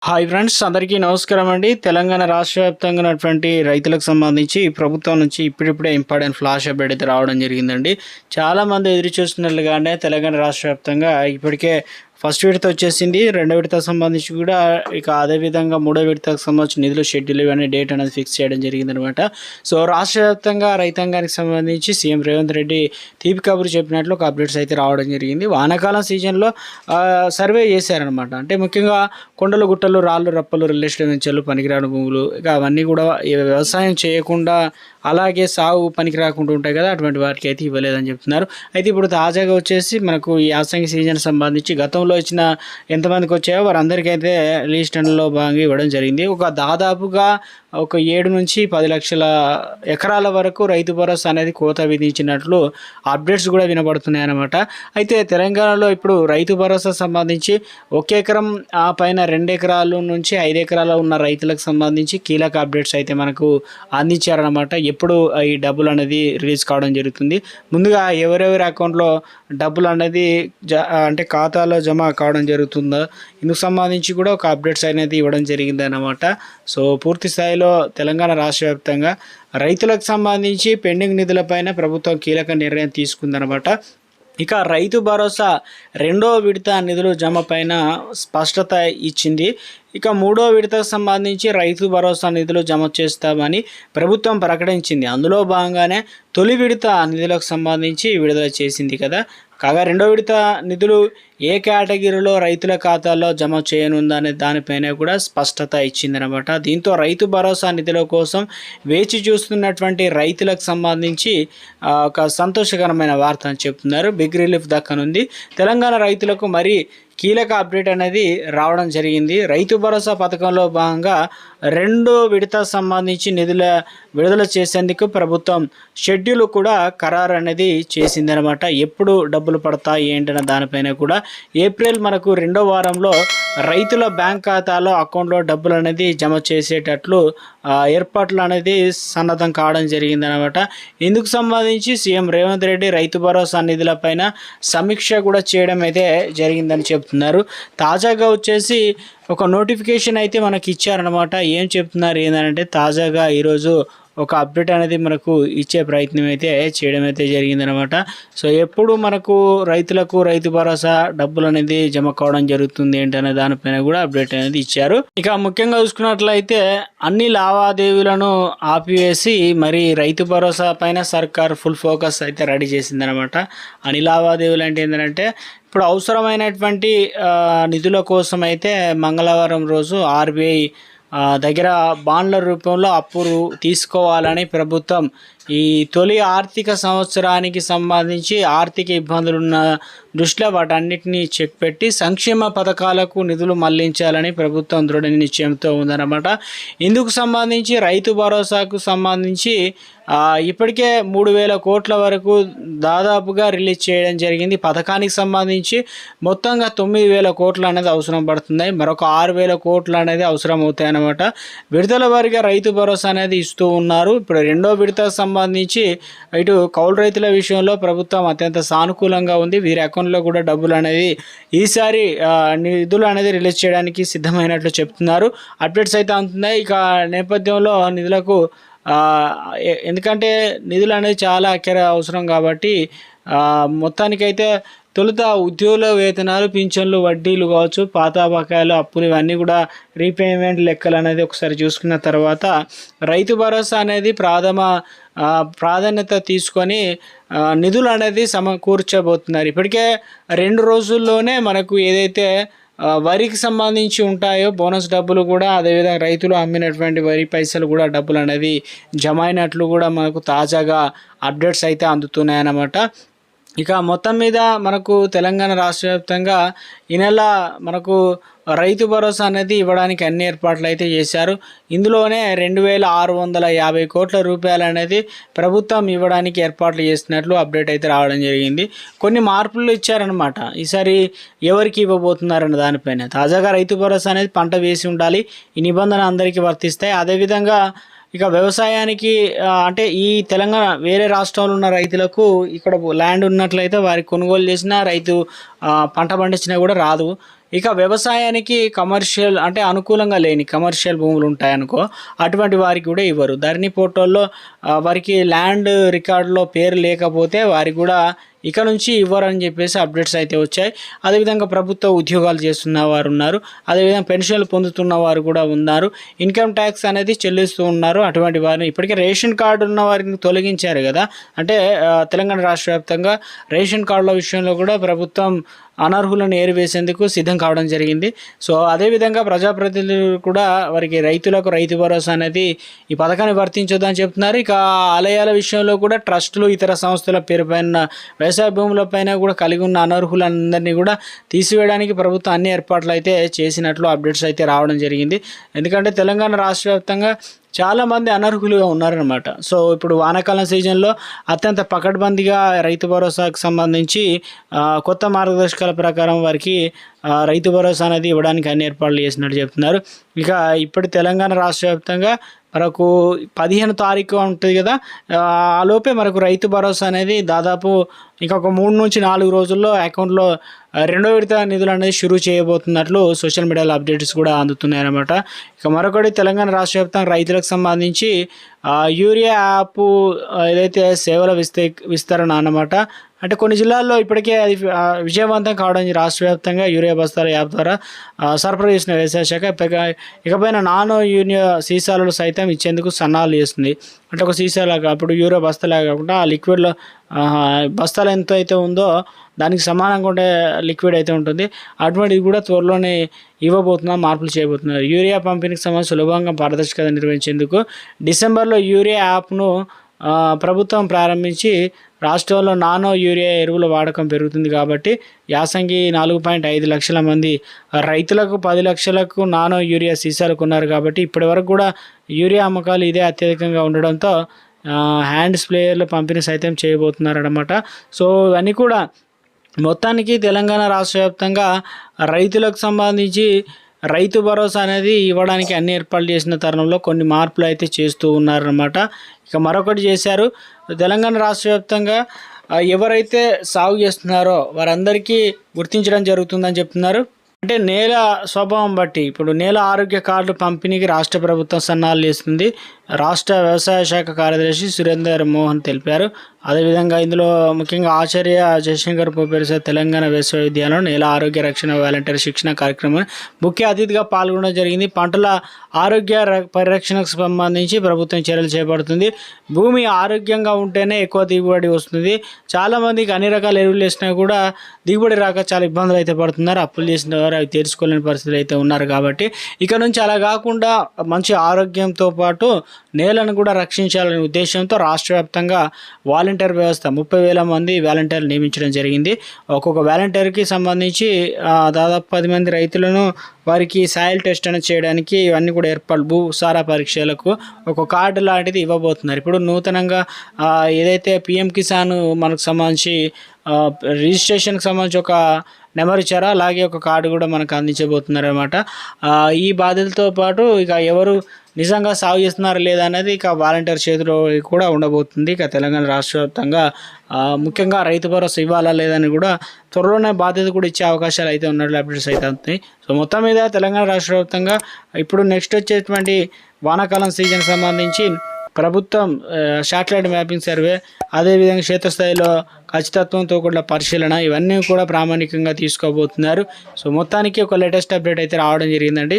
Hi friends, అందరికీ నమస్కారం అండి. తెలంగాణ రాష్ట్ర వ్యాప్తంగా ఉన్నటువంటి రైతులకు సంబంధించి ప్రభుత్వం నుంచి ఇప్పుడిప్పుడే ఇంపార్టెంట్ ఫ్లాష్ అప్డేట్ అయితే రావడం జరిగిందండి. చాలామంది ఎదురు చూస్తున్నట్లుగానే తెలంగాణ రాష్ట్ర వ్యాప్తంగా ఇప్పటికే ఫస్ట్ విడత వచ్చేసింది. రెండో విడతకు సంబంధించి కూడా ఇక అదేవిధంగా మూడో విడతకు సంబంధించిన నిధులు షెడ్యూల్ ఇవన్నీ డేట్ అనేది ఫిక్స్ చేయడం జరిగిందనమాట. సో రాష్ట్ర వ్యాప్తంగా రైతాంగానికి సంబంధించి సీఎం రేవంత్ రెడ్డి తీపి కబురు చెప్పినట్లు ఒక అప్డేట్స్ అయితే రావడం జరిగింది. వానాకాలం సీజన్లో సర్వే చేశారనమాట. అంటే ముఖ్యంగా కొండలు గుట్టలు రాళ్ళు రప్పలు రిలేషన్ పనికిరాని భూములు ఇక అవన్నీ కూడా వ్యవసాయం చేయకుండా అలాగే సాగు పనికి రాకుండా ఉంటాయి కదా, అటువంటి వాటికి అయితే ఇవ్వలేదని చెప్తున్నారు. అయితే ఇప్పుడు తాజాగా వచ్చేసి మనకు ఈ యాసంగి సీజన్ సంబంధించి గతంలో ఇచ్చిన ఎంతమందికి వచ్చాయో వారందరికీ అయితే లిస్టులో భాగంగా ఇవ్వడం జరిగింది. దాదాపుగా ఒక 7 నుంచి 10 లక్షల ఎకరాల వరకు రైతు భరోసా అనేది కోత విధించినట్లు అప్డేట్స్ కూడా వినబడుతున్నాయి అన్నమాట. అయితే తెలంగాణలో ఇప్పుడు రైతు భరోసా సంబంధించి 1 ఎకరం ఆ పైన 2 ఎకరాల నుంచి 5 ఎకరాల ఉన్న రైతులకు సంబంధించి కీలక అప్డేట్స్ అయితే మనకు అందించారనమాట. ఎప్పుడు ఈ డబ్బులు అనేది రిలీజ్ కావడం జరుగుతుంది, ముందుగా ఎవరెవరి అకౌంట్లో డబ్బులు అనేది అంటే ఖాతాలో జమ కావడం జరుగుతుందో ఇందుకు సంబంధించి కూడా ఒక అప్డేట్స్ అనేది ఇవ్వడం జరిగింది అన్నమాట. సో పూర్తి స్థాయిలో తెలంగాణ రాష్ట్ర వ్యాప్తంగా రైతులకు సంబంధించి పెండింగ్ నిధులపైన ప్రభుత్వం కీలక నిర్ణయం తీసుకుందనమాట. ఇక రైతు భరోసా రెండో విడత నిధులు జమ పైన స్పష్టత ఇచ్చింది. ఇక మూడో విడతకు సంబంధించి రైతు భరోసా నిధులు జమ చేస్తామని ప్రభుత్వం ప్రకటించింది. అందులో భాగంగానే తొలి విడత నిధులకు సంబంధించి విడుదల చేసింది కదా. కాగా రెండో విడత నిధులు ఏ కేటగిరీలో రైతుల ఖాతాల్లో జమ చేయనుందనే దానిపైన కూడా స్పష్టత ఇచ్చిందనమాట. దీంతో రైతు భరోసా నిధుల కోసం వేచి చూస్తున్నటువంటి రైతులకు సంబంధించి ఒక సంతోషకరమైన వార్త అని చెప్తున్నారు. Big relief దక్కనుంది. తెలంగాణ రైతులకు మరి కీలక అప్డేట్ అనేది రావడం జరిగింది. రైతు భరోసా పథకంలో భాగంగా రెండో విడత సంబంధించి నిధుల విడుదల చేసేందుకు ప్రభుత్వం షెడ్యూల్ కూడా ఖరారు అనేది చేసిందనమాట. ఎప్పుడు డబ్బులు పడతాయి ఏంటనే దానిపైన కూడా ఏప్రిల్ మనకు రెండో వారంలో రైతుల బ్యాంక్ ఖాతాలో అకౌంట్లో డబ్బులు అనేది జమ చేసేటట్లు ఏర్పాట్లు అనేది సన్నద్ధం కావడం జరిగిందనమాట. ఇందుకు సంబంధించి సీఎం రేవంత్ రెడ్డి రైతు భరోసా నిధులపైన సమీక్ష కూడా చేయడం అయితే జరిగిందని చెప్తున్నారు. తాజాగా వచ్చేసి ఒక నోటిఫికేషన్ అయితే మనకి ఇచ్చారనమాట. ఏం చెప్తున్నారు ఏంటంటే తాజాగా ఈరోజు ఒక అప్డేట్ అనేది మనకు ఇచ్చే ప్రయత్నం అయితే చేయడం అయితే జరిగిందనమాట. సో ఎప్పుడు మనకు రైతులకు రైతు భరోసా డబ్బులు అనేది జమ కావడం జరుగుతుంది ఏంటనే దానిపైన కూడా అప్డేట్ అనేది ఇచ్చారు. ఇక ముఖ్యంగా చూసుకున్నట్లయితే అన్ని లావాదేవీలను ఆపివేసి మరి రైతు భరోసా పైన సర్కార్ ఫుల్ ఫోకస్ అయితే రెడీ చేసిందనమాట. అన్ని లావాదేవీలు అంటే ఏంటంటే ఇప్పుడు అవసరమైనటువంటి నిధుల కోసం అయితే మంగళవారం రోజు ఆర్బీఐ దగ్గర బాండ్ల రూపంలో అప్పులు తీసుకోవాలని ప్రభుత్వం ఈ తొలి ఆర్థిక సంవత్సరానికి సంబంధించి ఆర్థిక ఇబ్బందులున్న దృష్ట్యా వాటన్నిటిని చెక్ పెట్టి సంక్షేమ పథకాలకు నిధులు మళ్లించాలని ప్రభుత్వం దృఢ నిశ్చయంతో ఉందన్నమాట. ఇందుకు సంబంధించి రైతు భరోసాకు సంబంధించి ఇప్పటికే 3,000 కోట్ల వరకు దాదాపుగా రిలీజ్ చేయడం జరిగింది. పథకానికి సంబంధించి మొత్తంగా 9,000 కోట్లు అనేది అవసరం పడుతుంది. మరొక 6,000 కోట్లు అనేది అవసరం అవుతాయి అన్నమాట. విడతల వారీగా రైతు భరోసా అనేది ఇస్తూ ఉన్నారు. ఇప్పుడు రెండో విడతకు సంబంధించి ఇటు కౌలు రైతుల విషయంలో ప్రభుత్వం అత్యంత సానుకూలంగా ఉంది. వీరి అకౌంట్లో కూడా డబ్బులు అనేది ఈసారి నిధులు అనేది రిలీజ్ చేయడానికి సిద్ధమైనట్లు చెప్తున్నారు. అప్డేట్స్ అయితే అందుతున్నాయి. ఇక నేపథ్యంలో నిధులకు ఎందుకంటే నిధులు అనేది చాలా అక్కర అవసరం కాబట్టి మొత్తానికైతే తొలుత ఉద్యోగుల వేతనాలు, పింఛన్లు, వడ్డీలు కావచ్చు, పాత బకాయిలు, అప్పులు ఇవన్నీ కూడా రీపేమెంట్ లెక్కలు అనేది ఒకసారి చూసుకున్న తర్వాత రైతు భరోసా అనేది ప్రాధాన్యత తీసుకొని నిధులు అనేది సమకూర్చబోతున్నారు. ఇప్పటికే 2 రోజుల్లోనే మనకు ఏదైతే వరికి సంబంధించి ఉంటాయో బోనస్ డబ్బులు కూడా, అదేవిధంగా రైతులు అమ్మినటువంటి వరి పైసలు కూడా డబ్బులు అనేది జమ అయినట్లు కూడా మనకు తాజాగా అప్డేట్స్ అయితే అందుతున్నాయి అన్నమాట. ఇక మొత్తం మీద మనకు తెలంగాణ రాష్ట్ర వ్యాప్తంగా ఈ నెల మనకు రైతు భరోసా అనేది ఇవ్వడానికి అన్ని ఏర్పాట్లు అయితే చేశారు. ఇందులోనే 2,650 కోట్ల రూపాయలు అనేది ప్రభుత్వం ఇవ్వడానికి ఏర్పాట్లు చేస్తున్నట్లు అప్డేట్ అయితే రావడం జరిగింది. కొన్ని మార్పులు ఇచ్చారనమాట. ఈసారి ఎవరికి ఇవ్వబోతున్నారన్న దానిపైన తాజాగా రైతు భరోసా అనేది పంట వేసి ఉండాలి, ఈ నిబంధన అందరికీ వర్తిస్తాయి. అదేవిధంగా ఇక వ్యవసాయానికి అంటే ఈ తెలంగాణ వేరే రాష్ట్రంలో ఉన్న రైతులకు ఇక్కడ ల్యాండ్ ఉన్నట్లయితే వారికి కొనుగోలు చేసిన రైతు పంట పండించినా కూడా రాదు. ఇక వ్యవసాయానికి కమర్షియల్ అంటే అనుకూలంగా లేని కమర్షియల్ భూములు ఉంటాయనుకో, అటువంటి వారికి కూడా ఇవ్వరు. ధరణి పోర్టల్లో వారికి ల్యాండ్ రికార్డులో పేరు లేకపోతే వారికి కూడా ఇక నుంచి ఇవ్వరని చెప్పేసి అప్డేట్స్ అయితే వచ్చాయి. అదేవిధంగా ప్రభుత్వ ఉద్యోగాలు చేస్తున్న వారు ఉన్నారు, అదేవిధంగా పెన్షన్లు పొందుతున్న వారు కూడా ఉన్నారు, ఇన్కమ్ ట్యాక్స్ అనేది చెల్లిస్తూ ఉన్నారు. అటువంటి వారిని ఇప్పటికే రేషన్ కార్డు ఉన్న వారిని తొలగించారు కదా. అంటే తెలంగాణ రాష్ట్ర వ్యాప్తంగా రేషన్ కార్డుల విషయంలో కూడా ప్రభుత్వం అనర్హులను ఏరివేసేందుకు సిద్ధం కావడం జరిగింది. సో అదేవిధంగా ప్రజాప్రతినిధులు కూడా వారికి రైతులకు రైతు భరోసా అనేది ఈ పథకాన్ని వర్తించొద్దని చెప్తున్నారు. ఇక ఆలయాల విషయంలో కూడా ట్రస్టులు ఇతర సంస్థల పేరుపైన వ్యవసాయ భూములపైన కూడా కలిగి ఉన్న అనర్హులందరినీ కూడా తీసివేయడానికి ప్రభుత్వం అన్ని ఏర్పాట్లు అయితే చేసినట్లు అప్డేట్స్ అయితే రావడం జరిగింది. ఎందుకంటే తెలంగాణ రాష్ట్ర వ్యాప్తంగా చాలామంది అనర్హులుగా ఉన్నారనమాట. సో ఇప్పుడు వానాకాలం సీజన్లో అత్యంత పకడ్బందీగా రైతు భరోసాకు సంబంధించి కొత్త మార్గదర్శకాల ప్రకారం వారికి రైతు భరోసా అనేది ఇవ్వడానికి అన్ని ఏర్పాట్లు చేసినట్టు చెప్తున్నారు. ఇక ఇప్పటి తెలంగాణ రాష్ట్ర వ్యాప్తంగా మనకు 15 తారీఖు ఉంటుంది కదా, ఆలోపే మనకు రైతు భరోసా అనేది దాదాపు ఇంకొక 3 నుంచి 4 రోజుల్లో అకౌంట్లో రెండో విడత నిధులు అనేది షురూ చేయబోతున్నట్లు సోషల్ మీడియాలో అప్డేట్స్ కూడా అందుతున్నాయి అన్నమాట. ఇక మరొకటి తెలంగాణ రాష్ట్ర వ్యాప్తంగా రైతులకు సంబంధించి యూరియా యాప్ ఏదైతే సేవల విస్తరణ అన్నమాట. అంటే కొన్ని జిల్లాల్లో ఇప్పటికే అది విజయవంతం కావడం రాష్ట్ర వ్యాప్తంగా యూరియా బస్తాల యాప్ ద్వారా సరఫరా చేసిన వ్యవసాయ శాఖ ఇకపైన నానో యూరియా సీసాలను సైతం ఇచ్చేందుకు సన్నాహాలు చేస్తుంది. అంటే ఒక సీసాలాగా అప్పుడు యూరియా బస్తాలాగా కాకుండా ఆ లిక్విడ్లో బస్తాలు ఎంత అయితే ఉందో దానికి సమానంగా ఉండే లిక్విడ్ అయితే ఉంటుంది. అటువంటిది కూడా త్వరలోనే ఇవ్వబోతున్నారు, మార్పులు చేయబోతున్నారు. యూరియా పంపిణీకి సంబంధించి సులభంగా పారదర్శకత నిర్వహించేందుకు డిసెంబర్లో యూరియా యాప్ను ప్రభుత్వం ప్రారంభించి రాష్ట్రంలో నానో యూరియా ఎరువుల వాడకం పెరుగుతుంది కాబట్టి యాసంగి 4.5 లక్షల మంది రైతులకు 10 లక్షలకు నానో యూరియా సీసాలు కొన్నారు కాబట్టి ఇప్పటివరకు కూడా యూరియా అమ్మకాలు ఇదే అత్యధికంగా ఉండడంతో హ్యాండ్ స్ప్రేయర్లు పంపిణీ సైతం చేయబోతున్నారన్నమాట. సో ఇవన్నీ కూడా మొత్తానికి తెలంగాణ రాష్ట్ర వ్యాప్తంగా రైతులకు సంబంధించి రైతు భరోసా అనేది ఇవ్వడానికి అన్ని ఏర్పాట్లు చేసిన తరుణంలో కొన్ని మార్పులు అయితే చేస్తూ ఉన్నారన్నమాట. ఇక మరొకటి చేశారు, తెలంగాణ రాష్ట్ర వ్యాప్తంగా ఎవరైతే సాగు చేస్తున్నారో వారందరికీ గుర్తించడం జరుగుతుందని చెప్తున్నారు. అంటే నేల స్వభావం బట్టి ఇప్పుడు నేల ఆరోగ్య కార్డులు పంపిణీకి రాష్ట్ర ప్రభుత్వం సన్నాహాలు చేస్తుంది. రాష్ట్ర వ్యవసాయ శాఖ కార్యదర్శి సురేందర్ మోహన్ తెలిపారు. అదేవిధంగా ఇందులో ముఖ్యంగా ఆచార్య జయశంకర్ ప్రొఫెసర్ తెలంగాణ విశ్వవిద్యాలయంలో నేల ఆరోగ్య రక్షణ వాలంటీర్ శిక్షణ కార్యక్రమం ముఖ్య అతిథిగా పాల్గొనడం జరిగింది. పంటల ఆరోగ్య పరిరక్షణకు సంబంధించి ప్రభుత్వం చర్యలు చేపడుతుంది. భూమి ఆరోగ్యంగా ఉంటేనే ఎక్కువ దిగుబడి వస్తుంది. చాలామందికి అన్ని రకాల ఎరువులు వేసినా కూడా దిగుబడి రాక చాలా ఇబ్బందులు అయితే పడుతున్నారు. అప్పులు చేసిన వారు అవి తీర్చుకోలేని పరిస్థితులు అయితే ఉన్నారు. కాబట్టి ఇక నుంచి అలా కాకుండా మంచి ఆరోగ్యంతో పాటు నేలను కూడా రక్షించాలనే ఉద్దేశంతో రాష్ట్ర వ్యాప్తంగా వాలంటీర్ వ్యవస్థ 30,000 మంది వాలంటీర్లు నియమించడం జరిగింది. ఒక్కొక్క వాలంటీర్కి సంబంధించి దాదాపు 10 మంది రైతులను వారికి సాయిల్ టెస్ట్ అనేది చేయడానికి ఇవన్నీ కూడా ఏర్పాటు భూసార పరీక్షలకు ఒక కార్డు లాంటిది ఇవ్వబోతున్నారు. ఇప్పుడు నూతనంగా ఏదైతే పిఎం కిసాన్ మనకు సంబంధించి రిజిస్ట్రేషన్కి సంబంధించి ఒక నెంబర్ ఇచ్చారో అలాగే ఒక కార్డు కూడా మనకు అందించబోతున్నారు అనమాట. ఈ బాధ్యతలతో పాటు ఇక ఎవరు నిజంగా సాగు చేస్తున్నారా లేదా అనేది ఇక వాలంటీర్ చేతిలో కూడా ఉండబోతుంది. ఇక తెలంగాణ రాష్ట్ర వ్యాప్తంగా ముఖ్యంగా రైతు భరోసా ఇవ్వాలా లేదని కూడా త్వరలోనే బాధ్యత కూడా ఇచ్చే అవకాశాలు అయితే ఉన్నట్లు అప్డేట్స్ అయితే అవుతాయి. సో మొత్తం మీద తెలంగాణ రాష్ట్ర వ్యాప్తంగా ఇప్పుడు నెక్స్ట్ వచ్చేటువంటి వానాకాలం సీజన్ సంబంధించి ప్రభుత్వం శాటిలైట్ మ్యాపింగ్ సర్వే, అదేవిధంగా క్షేత్రస్థాయిలో ఖచ్చితత్వంతో కూడా పరిశీలన ఇవన్నీ కూడా ప్రామాణికంగా తీసుకోబోతున్నారు. సో మొత్తానికి ఒక లేటెస్ట్ అప్డేట్ అయితే రావడం జరిగిందండి.